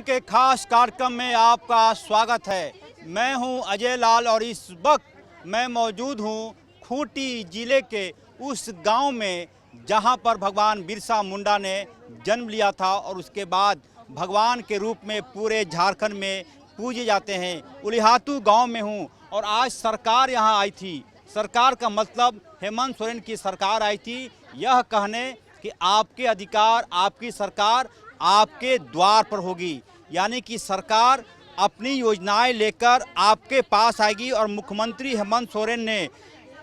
मनोरंजन के खास कार्यक्रम में आपका स्वागत है। मैं हूं अजय लाल और इस वक्त मैं मौजूद हूं खूंटी जिले के उस गांव में जहां पर भगवान बिरसा मुंडा ने जन्म लिया था और उसके बाद भगवान के रूप में पूरे झारखंड में पूजे जाते हैं। उलिहातू गांव में हूं और आज सरकार यहां आई थी। सरकार का मतलब हेमंत सोरेन की सरकार आई थी यह कहने कि आपके अधिकार, आपकी सरकार आपके द्वार पर होगी, यानी कि सरकार अपनी योजनाएं लेकर आपके पास आएगी। और मुख्यमंत्री हेमंत सोरेन ने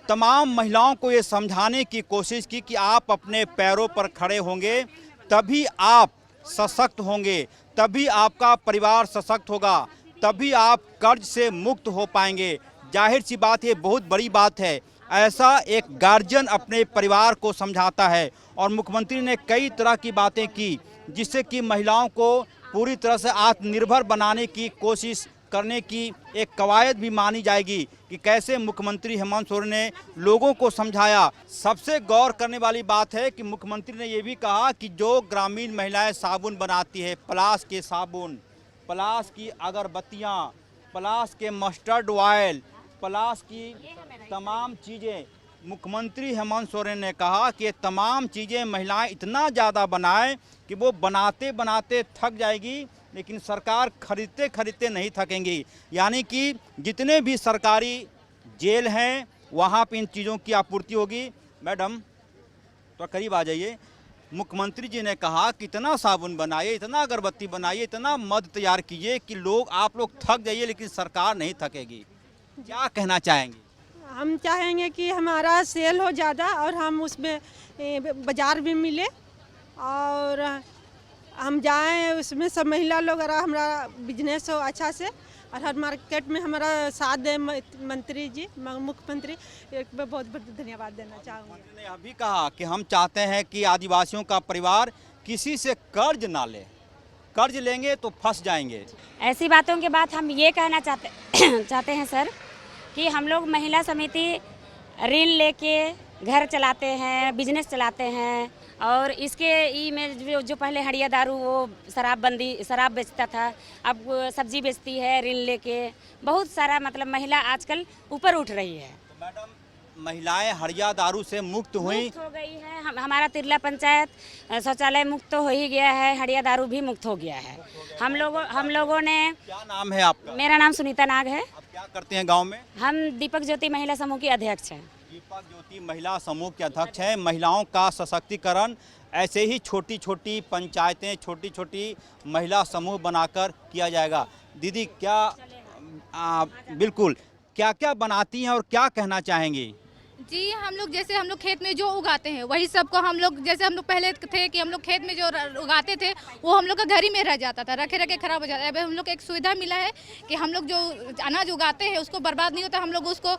तमाम महिलाओं को ये समझाने की कोशिश की कि आप अपने पैरों पर खड़े होंगे तभी आप सशक्त होंगे, तभी आपका परिवार सशक्त होगा, तभी आप कर्ज से मुक्त हो पाएंगे। जाहिर सी बात, ये बहुत बड़ी बात है। ऐसा एक गार्जियन अपने परिवार को समझाता है और मुख्यमंत्री ने कई तरह की बातें की जिससे कि महिलाओं को पूरी तरह से आत्मनिर्भर बनाने की कोशिश करने की एक कवायद भी मानी जाएगी कि कैसे मुख्यमंत्री हेमंत सोरेन ने लोगों को समझाया। सबसे गौर करने वाली बात है कि मुख्यमंत्री ने ये भी कहा कि जो ग्रामीण महिलाएं साबुन बनाती है, पलाश के साबुन, पलाश की अगरबत्तियाँ, पलाश के मस्टर्ड ऑयल, पलाश की तमाम चीज़ें, मुख्यमंत्री हेमंत सोरेन ने कहा कि ये तमाम चीज़ें महिलाएं इतना ज़्यादा बनाएं कि वो बनाते बनाते थक जाएगी, लेकिन सरकार खरीदते खरीदते नहीं थकेंगी। यानी कि जितने भी सरकारी जेल हैं वहाँ पे इन चीज़ों की आपूर्ति होगी। मैडम तो करीब आ जाइए। मुख्यमंत्री जी ने कहा कि इतना साबुन बनाइए, इतना अगरबत्ती बनाइए, इतना मद तैयार कीजिए कि आप लोग थक जाइए, लेकिन सरकार नहीं थकेगी। क्या कहना चाहेंगे? हम चाहेंगे कि हमारा सेल हो ज़्यादा और हम उसमें बाज़ार भी मिले और हम जाएं उसमें सब महिला लोग और हमारा बिजनेस हो अच्छा से और हर मार्केट में हमारा साथ दें मंत्री जी, मुख्यमंत्री। एक बहुत बहुत धन्यवाद देना चाहूँगी। मुख्यमंत्री ने यह भी कहा कि हम चाहते हैं कि आदिवासियों का परिवार किसी से कर्ज ना ले, कर्ज लेंगे तो फंस जाएंगे। ऐसी बातों के बाद हम ये कहना चाहते हैं सर कि हम लोग महिला समिति ऋण लेके घर चलाते हैं, बिजनेस चलाते हैं और इसके ई में जो पहले हड़िया दारू वो शराब बेचता था, अब सब्जी बेचती है ऋण लेके। बहुत सारा मतलब महिला आजकल ऊपर उठ रही है। तो मैडम, महिलाएं हड़िया दारू से मुक्त हो गई है। हमारा तिरला पंचायत शौचालय मुक्त तो हो ही गया है, हड़िया दारू भी मुक्त हो गया है। हम लोगों ने। क्या नाम है आपका? मेरा नाम सुनीता नाग है। आप क्या करते हैं गांव में? हम दीपक ज्योति महिला समूह की अध्यक्ष हैं। दीपक ज्योति महिला समूह के अध्यक्ष हैं। महिलाओं का सशक्तिकरण ऐसे ही छोटी छोटी पंचायतें, छोटी छोटी महिला समूह बनाकर किया जाएगा। दीदी क्या बिल्कुल क्या क्या बनाती हैं और क्या कहना चाहेंगी? जी, हम लोग खेत में जो उगाते हैं वही सबको हम लोग, जैसे हम लोग पहले थे कि हम लोग खेत में जो उगाते थे वो हम लोग का घर ही में रह जाता था, रखे रखे खराब हो जाता है। अब हम लोग को एक सुविधा मिला है कि हम लोग जो अनाज उगाते हैं उसको बर्बाद नहीं होता, हम लोग उसको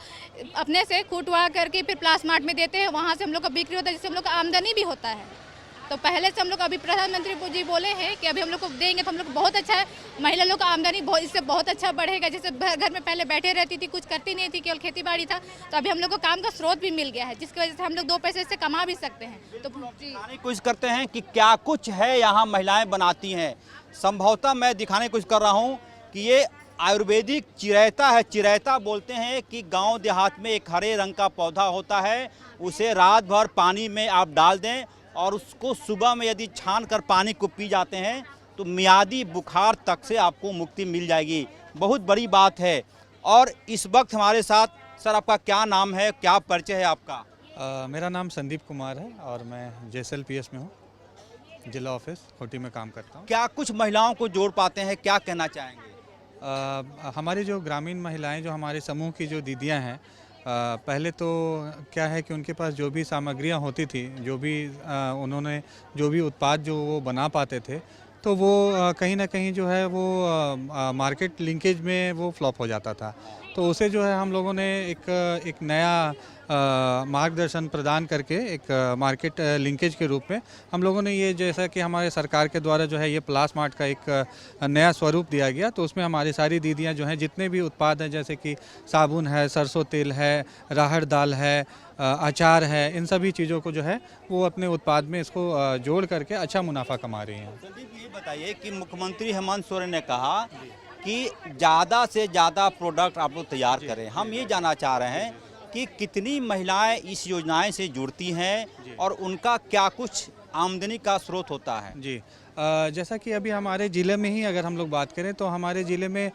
अपने से कूटवा करके फिर प्लास मार्ट में देते हैं, वहाँ से हम लोग का बिक्री होता है, जिससे हम लोग का आमदनी भी होता है। तो पहले से हम लोग अभी प्रधानमंत्री जी बोले हैं कि अभी हम लोग को देंगे तो हम लोग बहुत अच्छा है, महिला लोग का आमदनी इससे बहुत अच्छा बढ़ेगा। जैसे घर में पहले बैठे रहती थी, कुछ करती नहीं थी, केवल खेती बाड़ी था, तो अभी हम लोग को काम का स्रोत भी मिल गया है, जिसकी वजह से हम लोग 2 पैसे से कमा भी सकते हैं। तो दिखाने की कोशिश करते हैं कि क्या कुछ है यहाँ महिलाएं बनाती हैं। संभवतः मैं दिखाने की कोशिश कर रहा हूँ कि ये आयुर्वेदिक चिरैता है। चिरैता बोलते हैं कि गाँव देहात में एक हरे रंग का पौधा होता है, उसे रात भर पानी में आप डाल दें और उसको सुबह में यदि छान कर पानी को पी जाते हैं तो मियादी बुखार तक से आपको मुक्ति मिल जाएगी। बहुत बड़ी बात है। और इस वक्त हमारे साथ, सर आपका क्या नाम है, क्या परिचय है आपका? मेरा नाम संदीप कुमार है और मैं JSLPS में हूँ, जिला ऑफिस खूंटी में काम करता हूँ। क्या कुछ महिलाओं को जोड़ पाते हैं, क्या कहना चाहेंगे? हमारी जो ग्रामीण महिलाएं, जो हमारे समूह की जो दीदियाँ हैं, पहले तो क्या है कि उनके पास जो भी सामग्रियां होती थी, जो भी उन्होंने जो भी उत्पाद जो वो बना पाते थे, तो वो कहीं ना कहीं जो है वो मार्केट लिंकेज में वो फ्लॉप हो जाता था। तो उसे जो है हम लोगों ने एक नया मार्गदर्शन प्रदान करके एक मार्केट लिंकेज के रूप में हम लोगों ने ये, जैसा कि हमारे सरकार के द्वारा जो है ये प्लास मार्ट का एक नया स्वरूप दिया गया, तो उसमें हमारी सारी दीदियां जो हैं जितने भी उत्पाद हैं, जैसे कि साबुन है, सरसों तेल है, राहड़ दाल है, अचार है, इन सभी चीज़ों को जो है वो अपने उत्पाद में इसको जोड़ करके अच्छा मुनाफा कमा रही हैं। संदीप, ये बताइए कि मुख्यमंत्री हेमंत सोरेन ने कहा कि ज़्यादा से ज़्यादा प्रोडक्ट आप लोग तैयार करें। हम ये जानना चाह रहे हैं कि कितनी महिलाएं इस योजनाएं से जुड़ती हैं और उनका क्या कुछ आमदनी का स्रोत होता है। जी, जैसा कि अभी हमारे ज़िले में ही अगर हम लोग बात करें तो हमारे ज़िले में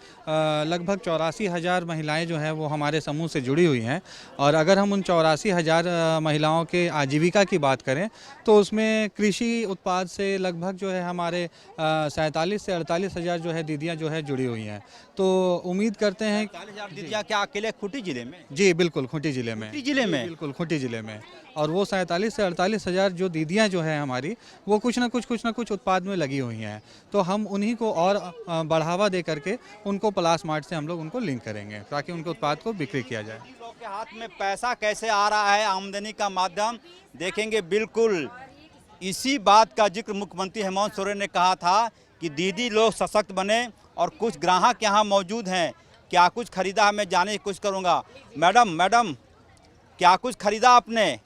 लगभग 84,000 महिलाएं जो हैं वो हमारे समूह से जुड़ी हुई हैं। और अगर हम उन 84,000 महिलाओं के आजीविका की बात करें तो उसमें कृषि उत्पाद से लगभग जो है हमारे 47 से 48,000 जो है दीदियां जो है जुड़ी हुई हैं। तो उम्मीद करते हैं 40,000 दीदियाँ क्या अकेले खूंटी जिले में? जी बिल्कुल, खूंटी ज़िले में। खूंटी जिले में? बिल्कुल, खूंटी ज़िले में। और वो 47 से 48,000 जो दीदियां जो हैं हमारी, वो कुछ ना कुछ उत्पाद में लगी हुई हैं। तो हम उन्हीं को और बढ़ावा दे करके उनको प्लास मार्ट से हम लोग उनको लिंक करेंगे ताकि उनके उत्पाद को बिक्री किया जाए। लोग के हाथ में पैसा कैसे आ रहा है, आमदनी का माध्यम देखेंगे। बिल्कुल इसी बात का जिक्र मुख्यमंत्री हेमंत सोरेन ने कहा था कि दीदी लोग सशक्त बने। और कुछ ग्राहक यहाँ मौजूद हैं, क्या कुछ खरीदा है मैं जानने की कोशिश करूँगा। मैडम क्या कुछ खरीदा आपने?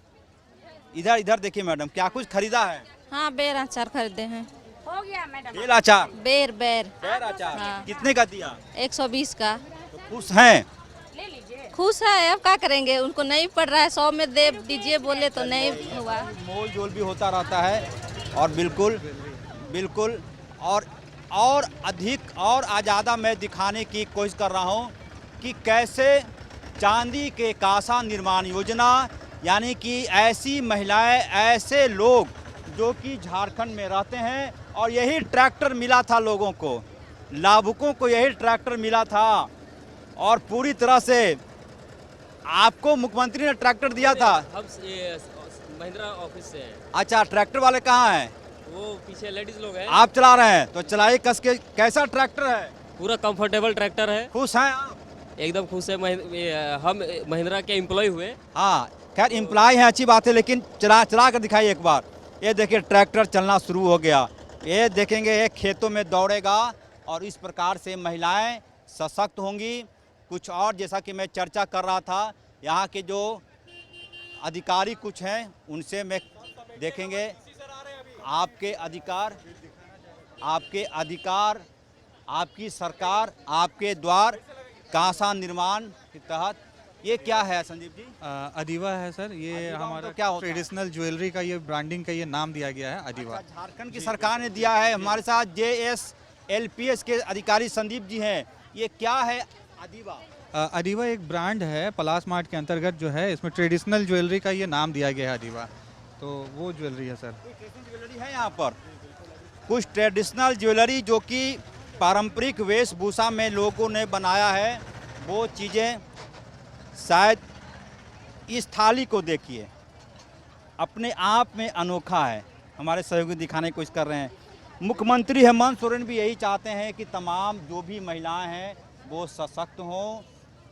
इधर देखिए मैडम, क्या कुछ खरीदा है? हाँ, बेर अचार खरीदे हैं। हो गया मैडम। बेल अचार? बेर अचार हाँ। कितने का दिया? 120 का। तो खुश हैं? ले लीजिए। खुश है, अब क्या करेंगे, उनको नहीं पड़ रहा है, 100 में दे दीजिए बोले तो नहीं हुआ। मोल जोल भी होता रहता है। और बिल्कुल और अधिक और ज़्यादा मैं दिखाने की कोशिश कर रहा हूँ कि कैसे चांदी के कांसा निर्माण योजना, यानी कि ऐसी महिलाएं, ऐसे लोग जो कि झारखंड में रहते हैं और यही ट्रैक्टर मिला था लोगों को, लाभुकों को यही ट्रैक्टर मिला था। और पूरी तरह से आपको मुख्यमंत्री ने ट्रैक्टर दिया था? हम महिंद्रा ऑफिस से हैं। अच्छा, ट्रैक्टर वाले कहाँ हैं? वो पीछे लेडीज लोग हैं। आप चला रहे हैं तो चलाइए कस के। कैसा ट्रैक्टर है? पूरा कंफर्टेबल ट्रैक्टर है। खुश हैं आप? एकदम खुश है। हम महिंद्रा के एम्प्लॉय हुए। हाँ, खैर एम्प्लॉय हैं, अच्छी बात है, लेकिन चला कर दिखाइए एक बार। ये देखिए ट्रैक्टर चलना शुरू हो गया। ये देखेंगे, ये खेतों में दौड़ेगा और इस प्रकार से महिलाएं सशक्त होंगी। कुछ और जैसा कि मैं चर्चा कर रहा था, यहाँ के जो अधिकारी कुछ हैं उनसे मैं देखेंगे आपके अधिकार, आपकी सरकार, आपके द्वार कांसा निर्माण के तहत ये क्या है संदीप जी? अदीवा है सर, ये हमारा क्या होता है? ट्रेडिशनल ज्वेलरी का ये ब्रांडिंग का ये नाम दिया गया है अदीवा। झारखंड की सरकार ने दिया है। हमारे साथ JSLPS के अधिकारी संदीप जी हैं। ये क्या है अदीवा? अदीवा एक ब्रांड है प्लास मार्ट के अंतर्गत जो है, इसमें ट्रेडिशनल ज्वेलरी का ये नाम दिया गया है अदीवा। तो वो ज्वेलरी है सर। ज्वेलरी है यहाँ पर कुछ ट्रेडिशनल ज्वेलरी जो कि पारंपरिक वेशभूषा में लोगों ने बनाया है। वो चीज़ें शायद इस थाली को देखिए, अपने आप में अनोखा है। हमारे सहयोगी दिखाने की कोशिश कर रहे हैं। मुख्यमंत्री हेमंत सोरेन भी यही चाहते हैं कि तमाम जो भी महिलाएं हैं वो सशक्त हों,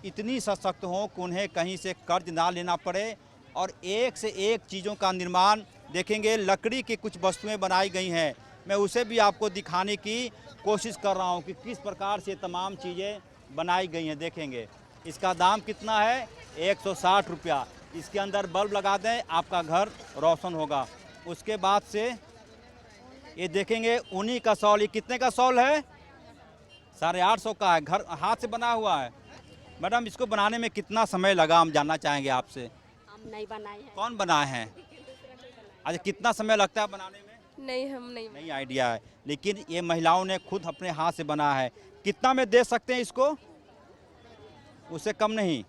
इतनी सशक्त हों कि उन्हें कहीं से कर्ज ना लेना पड़े। और एक से एक चीज़ों का निर्माण देखेंगे। लकड़ी की कुछ वस्तुएं बनाई गई हैं, मैं उसे भी आपको दिखाने की कोशिश कर रहा हूं कि किस प्रकार से तमाम चीज़ें बनाई गई हैं। देखेंगे इसका दाम कितना है, 160 रुपया। इसके अंदर बल्ब लगा दें, आपका घर रोशन होगा। उसके बाद से ये देखेंगे ऊनी का शॉल। ये कितने का शॉल है? 850 का है, घर हाथ से बना हुआ है। मैडम, इसको बनाने में कितना समय लगा, हम जानना चाहेंगे आपसे। हम नहीं बनाए हैं। कौन बनाए हैं? अच्छा, कितना समय लगता है बनाने में? नहीं, हम नहीं आइडिया है, लेकिन ये महिलाओं ने खुद अपने हाथ से बनाया है। कितना में दे सकते हैं इसको? उससे कम नहीं।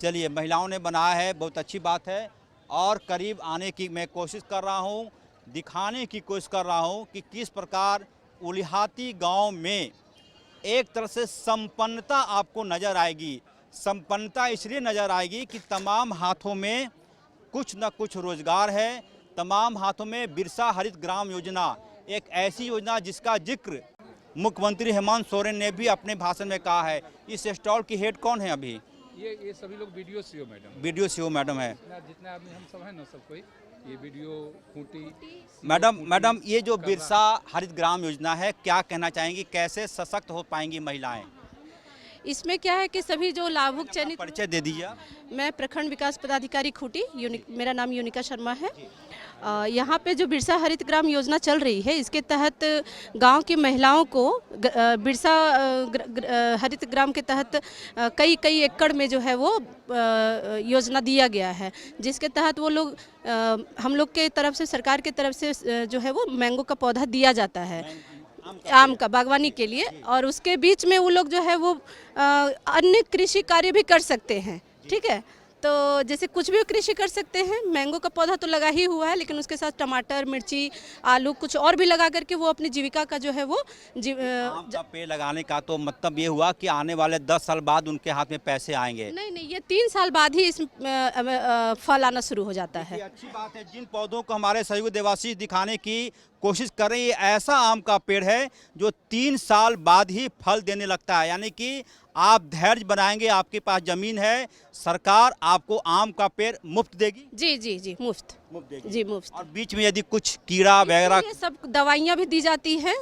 चलिए, महिलाओं ने बनाया है, बहुत अच्छी बात है। और करीब आने की मैं कोशिश कर रहा हूँ, दिखाने की कोशिश कर रहा हूँ कि किस प्रकार उलिहाती गांव में एक तरह से संपन्नता आपको नज़र आएगी। संपन्नता इसलिए नज़र आएगी कि तमाम हाथों में कुछ न कुछ रोजगार है। तमाम हाथों में बिरसा हरित ग्राम योजना, एक ऐसी योजना जिसका जिक्र मुख्यमंत्री हेमंत सोरेन ने भी अपने भाषण में कहा है। इस स्टॉल की हेड कौन है अभी? ये सभी लोग video CO madam, video CO madam है। जितने आदमी हम सब हैं ना, सब कोई ये वीडियो खूंटी मैडम ये जो बिरसा हरित ग्राम योजना है, क्या कहना चाहेंगी, कैसे सशक्त हो पाएंगी महिलाएं? इसमें क्या है कि सभी जो लाभुक चयनित, परिचय दे दीजिए। मैं प्रखंड विकास पदाधिकारी खूंटी, मेरा नाम यूनिका शर्मा है। यहाँ पे जो बिरसा हरित ग्राम योजना चल रही है, इसके तहत गांव की महिलाओं को बिरसा हरित ग्राम के तहत कई एकड़ में जो है वो योजना दिया गया है, जिसके तहत वो लोग हम लोग के तरफ से, सरकार के तरफ से जो है वो मैंगो का पौधा दिया जाता है, आम का बागवानी के लिए। और उसके बीच में वो लोग जो है वो अन्य कृषि कार्य भी कर सकते हैं। ठीक है, तो जैसे कुछ भी कृषि कर सकते हैं। मैंगो का पौधा तो लगा ही हुआ है, लेकिन उसके साथ टमाटर, मिर्ची, आलू, कुछ और भी लगा करके वो अपनी जीविका का जो है वो आम का पेड़ लगाने का तो मतलब ये हुआ कि आने वाले 10 साल बाद उनके हाथ में पैसे आएंगे। नहीं, ये 3 साल बाद ही इस फल आना शुरू हो जाता है। अच्छी बात है। जिन पौधों को हमारे सहयोगी देवाशीष दिखाने की कोशिश कर रहे हैं, ये ऐसा आम का पेड़ है जो 3 साल बाद ही फल देने लगता है। यानी कि आप धैर्य बनाएंगे, आपके पास जमीन है, सरकार आपको आम का पेड़ मुफ्त देगी। जी, मुफ्त देगी जी, मुफ्त। और बीच में यदि कुछ कीड़ा वगैरह, ये सब दवाइयाँ भी दी जाती हैं,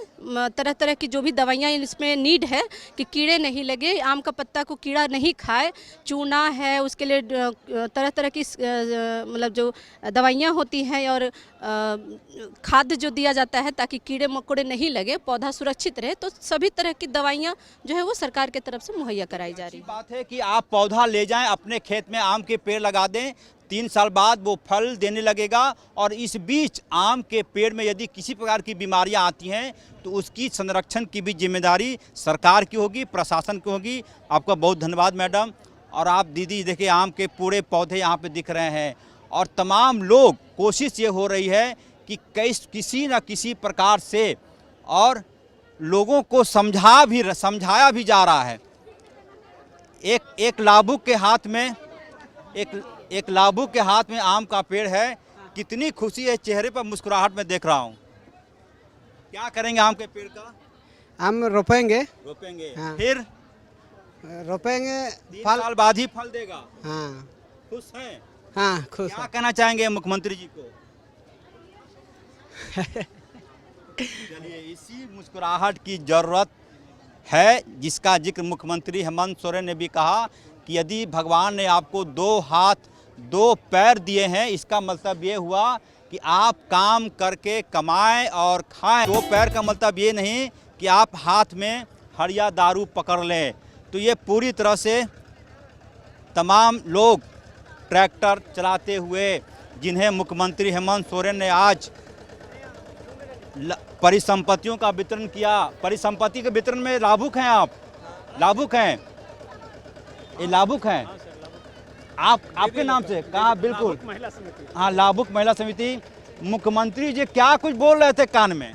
तरह तरह की जो भी दवाइयाँ इसमें नीड है कि कीड़े नहीं लगे, आम का पत्ता को कीड़ा नहीं खाए, चूना है उसके लिए तरह तरह की मतलब जो दवाइयाँ होती हैं, और खाद जो दिया जाता है ताकि कीड़े मकोड़े नहीं लगे, पौधा सुरक्षित रहे। तो सभी तरह की दवाइयाँ जो है वो सरकार की तरफ से मुहैया कराई जा रही है। बात है कि आप पौधा ले जाएं, अपने खेत में आम के पेड़ लगा दें, 3 साल बाद वो फल देने लगेगा। और इस बीच आम के पेड़ में यदि किसी प्रकार की बीमारियां आती हैं तो उसकी संरक्षण की भी जिम्मेदारी सरकार की होगी, प्रशासन की होगी। आपका बहुत धन्यवाद मैडम। और आप दीदी देखिए, आम के पूरे पौधे यहाँ पे दिख रहे हैं, और तमाम लोग, कोशिश ये हो रही है कि किसी न किसी प्रकार से और लोगों को समझाया भी जा रहा है। एक लाभुक के हाथ में एक लाभुक के हाथ में आम का पेड़ है। कितनी खुशी है चेहरे पर, मुस्कुराहट में देख रहा हूँ। क्या करेंगे आम के पेड़ का? हम रोपेंगे। हाँ। फिर रोपेंगे, 3 साल बाद ही फल देगा। हाँ, खुश हैं? हाँ, खुश। क्या कहना चाहेंगे मुख्यमंत्री जी को? चलिए, इसी मुस्कुराहट की जरूरत है जिसका जिक्र मुख्यमंत्री हेमंत सोरेन ने भी कहा कि यदि भगवान ने आपको 2 हाथ 2 पैर दिए हैं, इसका मतलब ये हुआ कि आप काम करके कमाएं और खाएं। 2 पैर का मतलब ये नहीं कि आप हाथ में हड़िया दारू पकड़ लें। तो ये पूरी तरह से तमाम लोग ट्रैक्टर चलाते हुए, जिन्हें मुख्यमंत्री हेमंत सोरेन ने आज परिसंपत्तियों का वितरण किया। परिसंपत्ति के वितरण में लाभुक हैं आप? लाभुक हैं? ये लाभुक हैं आपके नाम से कहा? बिल्कुल, हाँ, लाभुक महिला समिति। मुख्यमंत्री जी क्या कुछ बोल रहे थे कान में?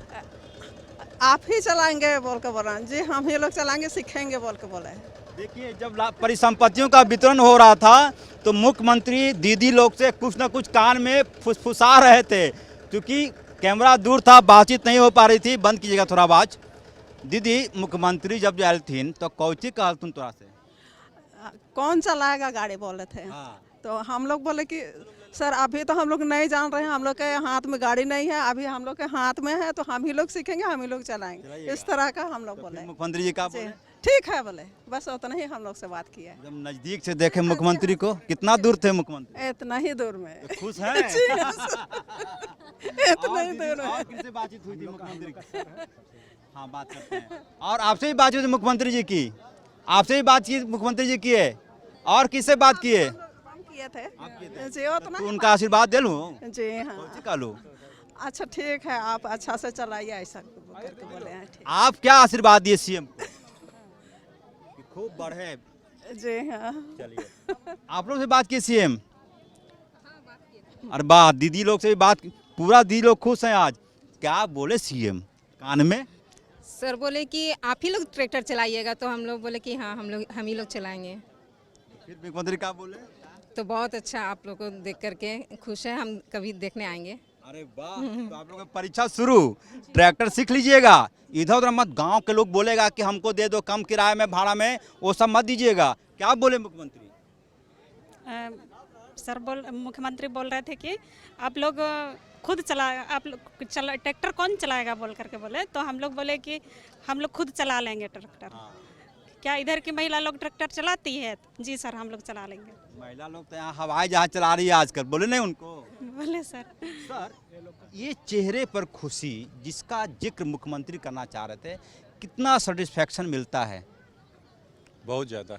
आप ही चलाएंगे बोल के बोला जी, हम ही लोग चलाएंगे, सीखेंगे बोल के बोला है। देखिए, जब परिसंपत्तियों का वितरण हो रहा था तो मुख्यमंत्री दीदी लोग से कुछ न कुछ कान में फुसफुसा रहे थे, क्योंकि कैमरा दूर था, बातचीत नहीं हो पा रही थी। बंद कीजिएगा थोड़ा आवाज। दीदी, मुख्यमंत्री जब आयल थी तो कौची कहल तुम तोरा से? कौन चलाएगा गाड़ी बोले थे। हाँ। तो हम लोग बोले कि सर अभी तो हम लोग नहीं जान रहे हैं, हम लोग के हाथ में गाड़ी नहीं है, अभी हम लोग के हाथ में है, तो हम ही लोग सीखेंगे, हम ही लोग चलाएंगे, इस तरह का हम लोग बोले। मुख्यमंत्री जी का बोले ठीक है बोले, बस उतना ही हम लोग से बात किया है। जब नजदीक से देखे मुख्यमंत्री को, कितना दूर थे मुख्यमंत्री? इतना ही दूर में। खुश है? इतना ही दूर में। किनसे बातचीत हुई थी मुख्यमंत्री की? हाँ, बात करते हैं। और आपसे ही बातचीत मुख्यमंत्री जी की? आपसे ही बातचीत मुख्यमंत्री जी की है? और किससे बात किए? किए थे जी, उतना तो उनका आशीर्वाद दे लूं? जी हाँ। का लूं? अच्छा ठीक है, आप अच्छा से चलाइए, ऐसा करके बोले हैं। आप क्या आशीर्वाद दिए सीएम को? खूब बढ़े। जी हाँ। चलिए, आप लोग से बात की सीएम? अरे वाह, दीदी लोग से भी बात, पूरा दीदी लोग खुश हैं आज। क्या बोले सीएम कान में? सर बोले कि आप ही लोग ट्रैक्टर चलाइएगा, तो हम लोग बोले कि हाँ, हम ही लोग चलाएंगे। फिर मुख्यमंत्री क्या बोले? तो बहुत अच्छा, आप लोग को देख करके खुश है, हम कभी देखने आएंगे। अरे वाह, तो आप लोगों की परीक्षा शुरू, ट्रैक्टर सीख लीजिएगा। इधर उधर मत, गांव के लोग बोलेगा कि हमको दे दो कम किराए में, भाड़ा में, वो सब मत दीजिएगा। क्या बोले मुख्यमंत्री? सर मुख्यमंत्री बोल रहे थे कि आप लोग खुद ट्रैक्टर कौन चलाएगा बोल करके बोले, तो हम लोग बोले कि हम लोग खुद चला लेंगे ट्रैक्टर। क्या इधर की महिला लोग ट्रैक्टर चलाती है? जी सर, हम लोग चला लेंगे। महिला लोग तो यहाँ हवाई जहाज चला रही है आजकल, बोले नहीं उनको? बोले सर। सर, ये चेहरे पर खुशी जिसका जिक्र मुख्यमंत्री करना चाह रहे थे, कितना सेटिस्फैक्शन मिलता है? बहुत ज़्यादा।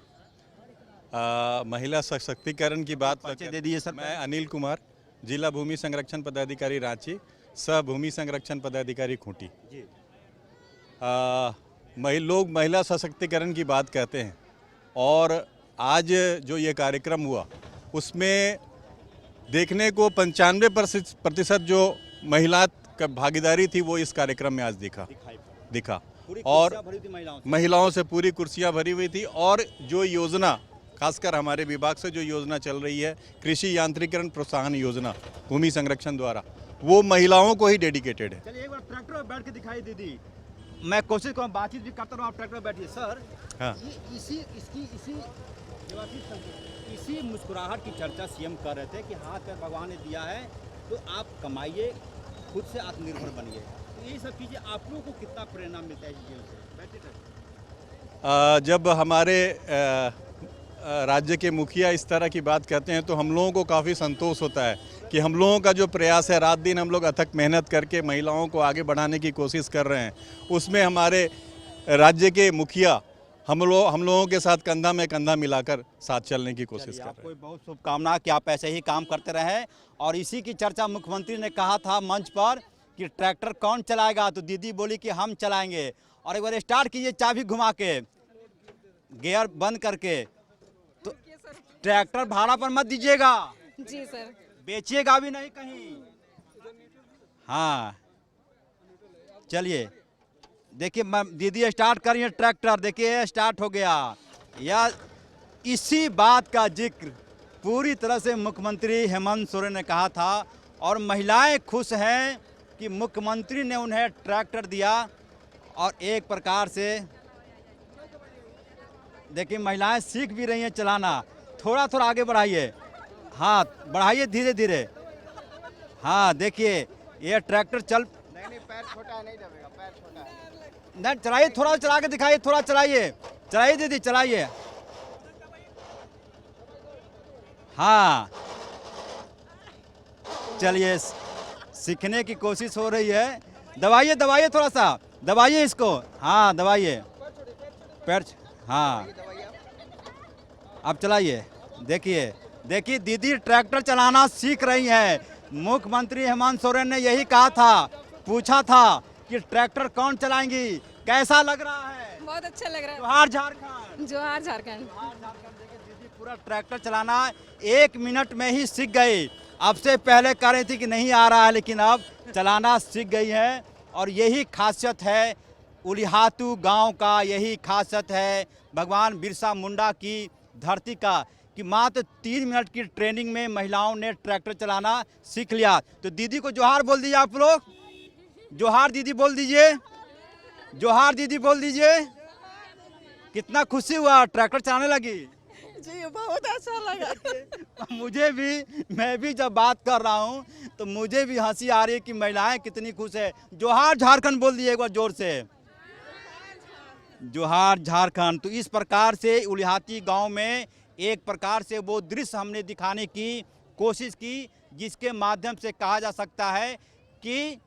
महिला सशक्तिकरण की बात दे दीजिए सर। मैं अनिल कुमार, जिला भूमि संरक्षण पदाधिकारी रांची, सह भूमि संरक्षण पदाधिकारी खूंटी। लोग महिला सशक्तिकरण की बात कहते हैं, और आज जो ये कार्यक्रम हुआ उसमें देखने को 95% जो महिला का भागीदारी थी वो इस कार्यक्रम में आज दिखा। और महिलाओं से पूरी कुर्सियां भरी हुई थी। और जो योजना, खासकर हमारे विभाग से जो योजना चल रही है, कृषि यांत्रिकरण प्रोत्साहन योजना भूमि संरक्षण द्वारा, वो महिलाओं को ही डेडिकेटेड है। चलिए एक बार ट्रैक्टर में बैठ के दिखाई दीदी, मैं कोशिश करूँ, बातचीत भी करता रहूँ, आप ट्रैक्टर में बैठिए। सर, हाँ, इसी मुस्कुराहट की चर्चा सीएम कर रहे थे कि हाथ पैर भगवान ने दिया है, तो आप कमाइए, खुद से आत्मनिर्भर बनिए। तो ये सब चीज़ें आप लोगों को कितना प्रेरणा मिलता है चीज़ों से? जब हमारे राज्य के मुखिया इस तरह की बात कहते हैं तो हम लोगों को काफ़ी संतोष होता है कि हम लोगों का जो प्रयास है, रात दिन हम लोग अथक मेहनत करके महिलाओं को आगे बढ़ाने की कोशिश कर रहे हैं, उसमें हमारे राज्य के मुखिया हम लोगों के साथ कंधा में कंधा मिलाकर साथ चलने की कोशिश कर रहे हैं। आपको बहुत शुभकामना कि आप ऐसे ही काम करते रहें। और इसी की चर्चा मुख्यमंत्री ने कहा था मंच पर कि ट्रैक्टर कौन चलाएगा, तो दीदी बोली कि हम चलाएंगे। और एक बार स्टार्ट कीजिए, चाबी घुमा के, गियर बंद करके। तो ट्रैक्टर भाड़ा पर मत दीजिएगा। जी सर। बेचिएगा भी नहीं कहीं। हाँ, चलिए देखिए, दीदी स्टार्ट करिए ट्रैक्टर, देखिए स्टार्ट हो गया। या इसी बात का जिक्र पूरी तरह से मुख्यमंत्री हेमंत सोरेन ने कहा था। और महिलाएं खुश हैं कि मुख्यमंत्री ने उन्हें ट्रैक्टर दिया। और एक प्रकार से देखिए महिलाएं सीख भी रही हैं चलाना। थोड़ा थोड़ा आगे बढ़ाइए, हाँ बढ़ाइए धीरे धीरे। हाँ देखिए ये ट्रैक्टर चल, नहीं पैर छोटा नहीं दबेगा, पैर छोटा है। नहीं चलाइए, थोड़ा चला के दिखाइए, थोड़ा चलाइए, चलाइए दीदी चलाइए। हाँ चलिए, सीखने की कोशिश हो रही है। दबाइए दबाइए, थोड़ा सा दबाइए इसको, हाँ दबाइए पैर, हाँ अब चलाइए। देखिए देखिए दीदी ट्रैक्टर चलाना सीख रही हैं। मुख्यमंत्री हेमंत सोरेन ने यही कहा था, पूछा था कि ट्रैक्टर कौन चलाएंगी, कैसा लग रहा है? बहुत अच्छा लग रहा है। जोहार झारखंड। जोहार झारखंड। देखिए दीदी पूरा ट्रैक्टर चलाना 1 मिनट में ही सीख गई। अब से पहले कह रही थी कि नहीं आ रहा है, लेकिन अब चलाना सीख गई है। और यही खासियत है उलिहातू गांव का, यही खासियत है भगवान बिरसा मुंडा की धरती का, कि मात्र 3 मिनट की ट्रेनिंग में महिलाओं ने ट्रैक्टर चलाना सीख लिया। तो दीदी को जोहार बोल दीजिए आप लोग, जोहार दीदी बोल दीजिए, जोहार दीदी बोल दीजिए। कितना खुशी हुआ ट्रैक्टर चलाने लगी जी, बहुत अच्छा लगा। मुझे भी, मैं भी जब बात कर रहा हूँ तो मुझे भी हंसी आ रही है कि महिलाएं कितनी खुश है। जोहार झारखंड बोल दिए एक बार जोर से, जोहार झारखंड। तो इस प्रकार से उलिहाती गांव में एक प्रकार से वो दृश्य हमने दिखाने की कोशिश की, जिसके माध्यम से कहा जा सकता है कि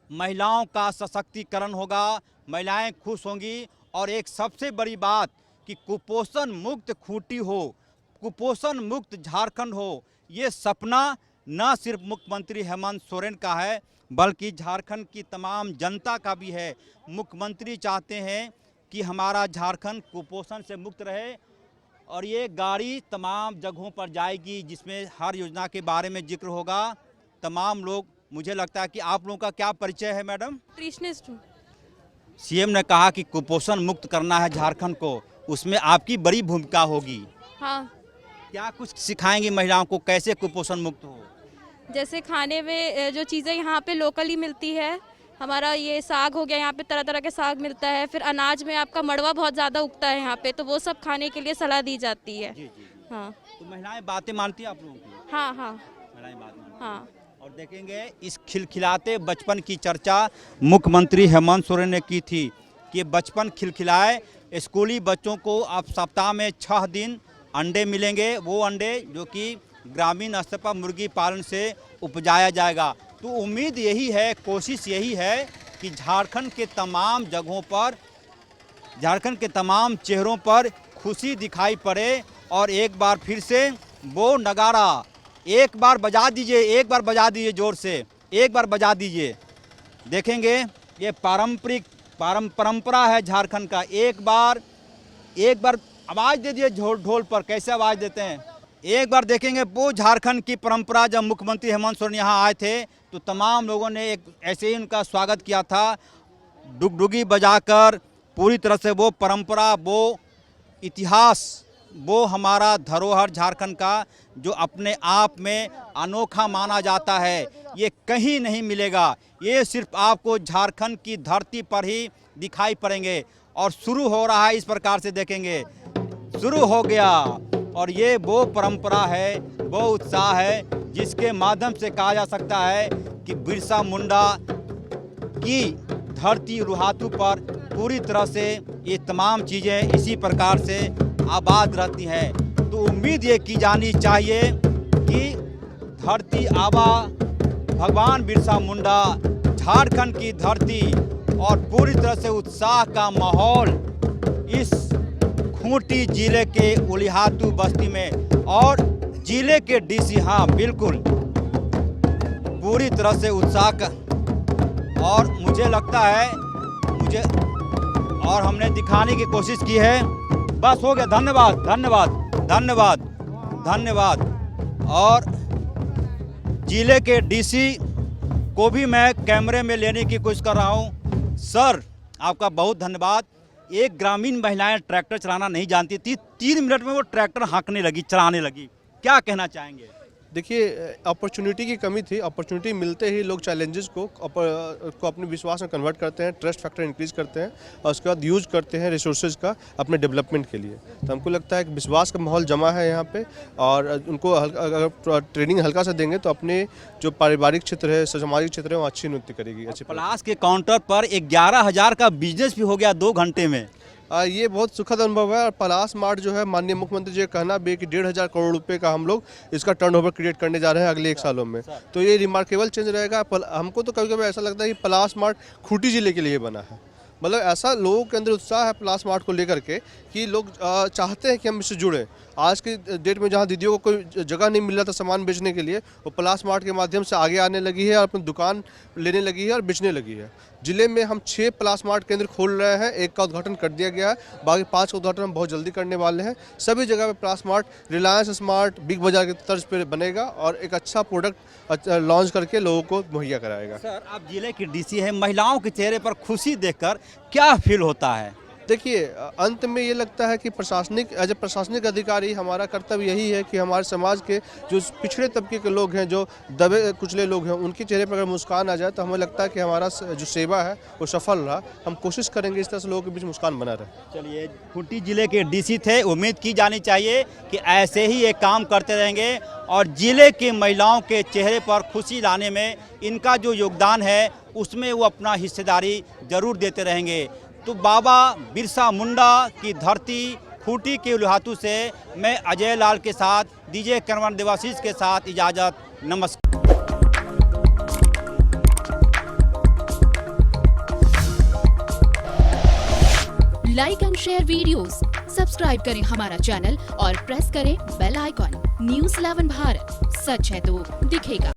महिलाओं का सशक्तिकरण होगा, महिलाएं खुश होंगी। और एक सबसे बड़ी बात कि कुपोषण मुक्त खूंटी हो, कुपोषण मुक्त झारखंड हो, ये सपना न सिर्फ मुख्यमंत्री हेमंत सोरेन का है बल्कि झारखंड की तमाम जनता का भी है। मुख्यमंत्री चाहते हैं कि हमारा झारखंड कुपोषण से मुक्त रहे। और ये गाड़ी तमाम जगहों पर जाएगी जिसमें हर योजना के बारे में जिक्र होगा। तमाम लोग, मुझे लगता है कि आप लोगों का क्या परिचय है मैडम? सीएम ने कहा कि कुपोषण मुक्त करना है झारखंड को, उसमें आपकी बड़ी भूमिका होगी। हाँ। क्या कुछ सिखाएंगी महिलाओं को, कैसे कुपोषण मुक्त हो? जैसे खाने में जो चीज़ें यहाँ पे लोकली मिलती है, हमारा ये साग हो गया, यहाँ पे तरह तरह के साग मिलता है। फिर अनाज में आपका मड़वा बहुत ज़्यादा उगता है यहाँ पे, तो वो सब खाने के लिए सलाह दी जाती है। हाँ, तो महिलाएं बातें मानती हैं आप लोगों की? हाँ हाँ महिलाएं बात मानती हैं। हाँ। और देखेंगे इस खिलखिलाते बचपन की चर्चा मुख्यमंत्री हेमंत सोरेन ने की थी कि बचपन खिलखिलाए। स्कूली बच्चों को अब सप्ताह में 6 दिन अंडे मिलेंगे, वो अंडे जो कि ग्रामीण स्तर पर मुर्गी पालन से उपजाया जाएगा। तो उम्मीद यही है, कोशिश यही है कि झारखंड के तमाम जगहों पर, झारखंड के तमाम चेहरों पर खुशी दिखाई पड़े। और एक बार फिर से वो नगाड़ा एक बार बजा दीजिए, एक बार बजा दीजिए जोर से, एक बार बजा दीजिए। देखेंगे ये पारंपरिक परंपरा है झारखंड का। एक बार आवाज़ दे दिए ढोल पर, कैसे आवाज़ देते हैं। एक बार देखेंगे वो झारखंड की परंपरा। जब मुख्यमंत्री हेमंत सोरेन यहाँ आए थे तो तमाम लोगों ने एक ऐसे ही उनका स्वागत किया था, डुगडुगी बजाकर। पूरी तरह से वो परंपरा, वो इतिहास, वो हमारा धरोहर झारखंड का जो अपने आप में अनोखा माना जाता है, ये कहीं नहीं मिलेगा। ये सिर्फ आपको झारखंड की धरती पर ही दिखाई पड़ेंगे। और शुरू हो रहा है, इस प्रकार से देखेंगे शुरू हो गया। और ये वो परंपरा है, वो उत्साह है जिसके माध्यम से कहा जा सकता है कि बिरसा मुंडा की धरती रुहातू पर पूरी तरह से ये तमाम चीज़ें इसी प्रकार से आबाद रहती हैं। तो उम्मीद ये की जानी चाहिए कि धरती आबा भगवान बिरसा मुंडा, झारखंड की धरती, और पूरी तरह से उत्साह का माहौल इस खूंटी जिले के उलिहातू बस्ती में। और जिले के डीसी, हाँ बिल्कुल, पूरी तरह से उत्साह का। और मुझे लगता है और हमने दिखाने की कोशिश की है। बस हो गया, धन्यवाद धन्यवाद धन्यवाद धन्यवाद। और जिले के डीसी को भी मैं कैमरे में लेने की कोशिश कर रहा हूं। सर, आपका बहुत धन्यवाद। एक ग्रामीण महिलाएं ट्रैक्टर चलाना नहीं जानती थी, 3 मिनट में वो ट्रैक्टर हाँकने लगी, चलाने लगी। क्या कहना चाहेंगे? देखिए, अपॉर्चुनिटी की कमी थी। अपॉर्चुनिटी मिलते ही लोग चैलेंजेस को अपने विश्वास में कन्वर्ट करते हैं, ट्रस्ट फैक्टर इंक्रीज करते हैं और उसके बाद यूज करते हैं रिसोर्सेज का अपने डेवलपमेंट के लिए। तो हमको लगता है कि विश्वास का माहौल जमा है यहाँ पे। और उनको अगर ट्रेनिंग हल्का से देंगे तो अपने जो पारिवारिक क्षेत्र है, सामाजिक क्षेत्र है, वो अच्छी उन्नति करेगी। अच्छी पलास के काउंटर पर 11,000 का बिजनेस भी हो गया 2 घंटे में। ये बहुत सुखद अनुभव है। और पलास मार्ट जो है, माननीय मुख्यमंत्री जी का कहना भी है कि 1,500 करोड़ रुपए का हम लोग इसका टर्नओवर क्रिएट करने जा रहे हैं अगले 1 सालों में। तो ये रिमार्केबल चेंज रहेगा। हमको तो कभी कभी ऐसा लगता है कि पलास मार्ट खूंटी जिले के लिए बना है। मतलब ऐसा लोगों के अंदर उत्साह है पलास मार्ट को लेकर के कि लोग चाहते हैं कि हम इससे जुड़ें। आज की डेट में जहां दीदियों को कोई जगह नहीं मिल रहा था सामान बेचने के लिए, वो पलास मार्ट के माध्यम से आगे आने लगी है और अपनी दुकान लेने लगी है और बेचने लगी है। जिले में हम 6 पलास मार्ट केंद्र खोल रहे हैं। 1 का उद्घाटन कर दिया गया है, बाकी 5 का उद्घाटन हम बहुत जल्दी करने वाले हैं। सभी जगह पे पलास मार्ट रिलायंस स्मार्ट बिग बाजार की तर्ज पर बनेगा और एक अच्छा प्रोडक्ट लॉन्च करके लोगों को मुहैया कराएगा। सर, आप जिले की डीसी हैं, महिलाओं के चेहरे पर खुशी देखकर क्या फील होता है? देखिए, अंत में ये लगता है कि एज ए प्रशासनिक अधिकारी हमारा कर्तव्य यही है कि हमारे समाज के जो पिछड़े तबके के लोग हैं, जो दबे कुचले लोग हैं, उनके चेहरे पर अगर मुस्कान आ जाए तो हमें लगता है कि हमारा जो सेवा है वो सफल रहा। हम कोशिश करेंगे इस तरह से लोगों के बीच मुस्कान बना रहे। चलिए, खूंटी जिले के डीसी थे, उम्मीद की जानी चाहिए कि ऐसे ही ये काम करते रहेंगे और जिले की महिलाओं के चेहरे पर खुशी लाने में इनका जो योगदान है उसमें वो अपना हिस्सेदारी जरूर देते रहेंगे। तो बाबा बिरसा मुंडा की धरती खूंटी के उलिहातू से मैं अजय लाल के साथ, डीजे कैमरामैन देवाशीष के साथ इजाज़त। नमस्कार। Like and share videos, subscribe करें हमारा चैनल और प्रेस करें बेल आइकॉन। News 11 भारत, सच है तो दिखेगा।